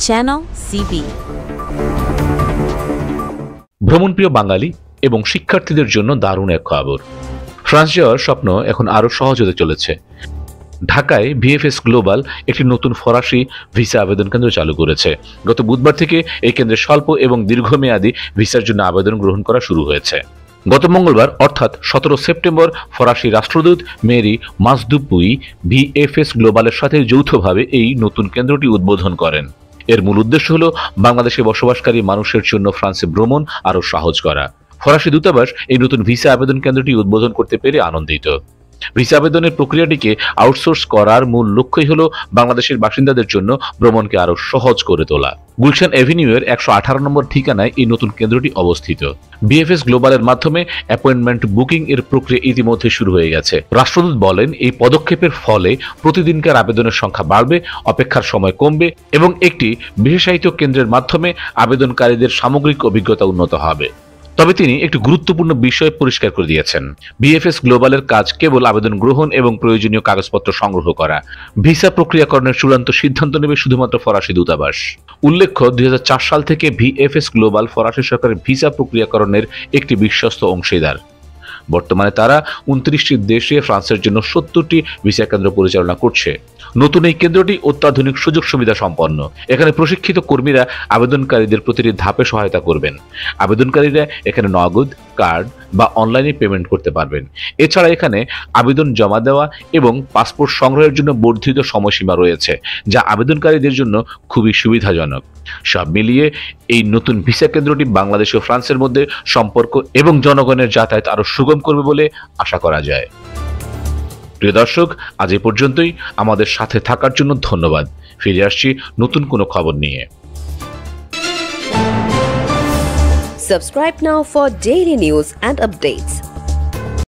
Channel CB ভ্রমণপ্রিয় বাঙালি এবং শিক্ষার্থীদের জন্য দারুণ এক খবর। ফ্রান্স যাওয়ার স্বপ্ন এখন আরও সহজ হতে চলেছে। ঢাকায় ভিএফএস গ্লোবাল একটি নতুন ফরাসি ভিসা আবেদন কেন্দ্র চালু করেছে। গত বুধবার থেকে এই কেন্দ্রে স্বল্প এবং দীর্ঘমেয়াদী ভিসার জন্য আবেদন গ্রহণ করা শুরু হয়েছে। গত মঙ্গলবার অর্থাৎ 17 সেপ্টেম্বর ফরাসি রাষ্ট্রদূত মেরি মাজদুপুই ভিএফএস গ্লোবালের সাথে যৌথভাবে এই নতুন কেন্দ্রটি উদ্বোধন করেন। এর মূল উদ্দেশ্য হল বাংলাদেশে বসবাসকারী মানুষের জন্য ফ্রান্সে ভ্রমণ আরও সহজ করা। ফরাসি দূতাবাস এই নতুন ভিসা আবেদন কেন্দ্রটি উদ্বোধন করতে পেরে আনন্দিত। ভিসা আবেদনের প্রক্রিয়াটিকে আউটসোর্স করার মূল লক্ষ্যই হল বাংলাদেশের বাসিন্দাদের জন্য ভ্রমণকে আরও সহজ করে তোলা। গুলশান এভিনিউয়ের 118 নম্বর ঠিকানায় এই নতুন কেন্দ্রটি অবস্থিত। ভিএফএস গ্লোবালের মাধ্যমে অ্যাপয়েন্টমেন্ট বুকিং এর প্রক্রিয়া ইতিমধ্যে শুরু হয়ে গেছে। রাষ্ট্রদূত বলেন, এই পদক্ষেপের ফলে প্রতিদিনকার আবেদনের সংখ্যা বাড়বে, অপেক্ষার সময় কমবে এবং একটি বিশেষায়িত কেন্দ্রের মাধ্যমে আবেদনকারীদের সামগ্রিক অভিজ্ঞতা উন্নত হবে। তবে তিনি একটি গুরুত্বপূর্ণ বিষয় পরিষ্কার করে দিয়েছেন। ভিএফএস গ্লোবালের কাজ কেবল আবেদন গ্রহণ এবং প্রয়োজনীয় কাগজপত্র সংগ্রহ করা। ভিসা প্রক্রিয়াকরণের চূড়ান্ত সিদ্ধান্ত নেবে শুধুমাত্র ফরাসি দূতাবাস। উল্লেখ্য, 2004 সাল থেকে ভিএফএস গ্লোবাল ফরাসি সরকারের ভিসা প্রক্রিয়াকরণের একটি বিশ্বস্ত অংশীদার। বর্তমানে তারা 29টি দেশে ফ্রান্সের জন্য 70টি ভিসা কেন্দ্র পরিচালনা করছে। নতুন এই কেন্দ্রটি অত্যাধুনিক সুযোগ সুবিধা সম্পন্ন। এখানে প্রশিক্ষিত কর্মীরা আবেদনকারীদের প্রতিটি ধাপে সহায়তা করবেন। আবেদনকারীরা এখানে নগদ, কার্ড বা অনলাইনে পেমেন্ট করতে পারবেন। এছাড়া এখানে আবেদন জমা দেওয়া এবং পাসপোর্ট সংগ্রহের জন্য বর্ধিত সময়সীমা রয়েছে, যা আবেদনকারীদের জন্য খুবই সুবিধাজনক। সব মিলিয়ে এই নতুন ভিসা কেন্দ্রটি বাংলাদেশ ও ফ্রান্সের মধ্যে সম্পর্ক এবং জনগণের যাতায়াত আরও সুগম করবে বলে আশা করা যায়। প্রিয় দর্শক, আজ এই পর্যন্তই। আমাদের সাথে থাকার জন্য ধন্যবাদ। ফিরে আসছি নতুন কোনো খবর নিয়ে। Subscribe now for daily news and updates.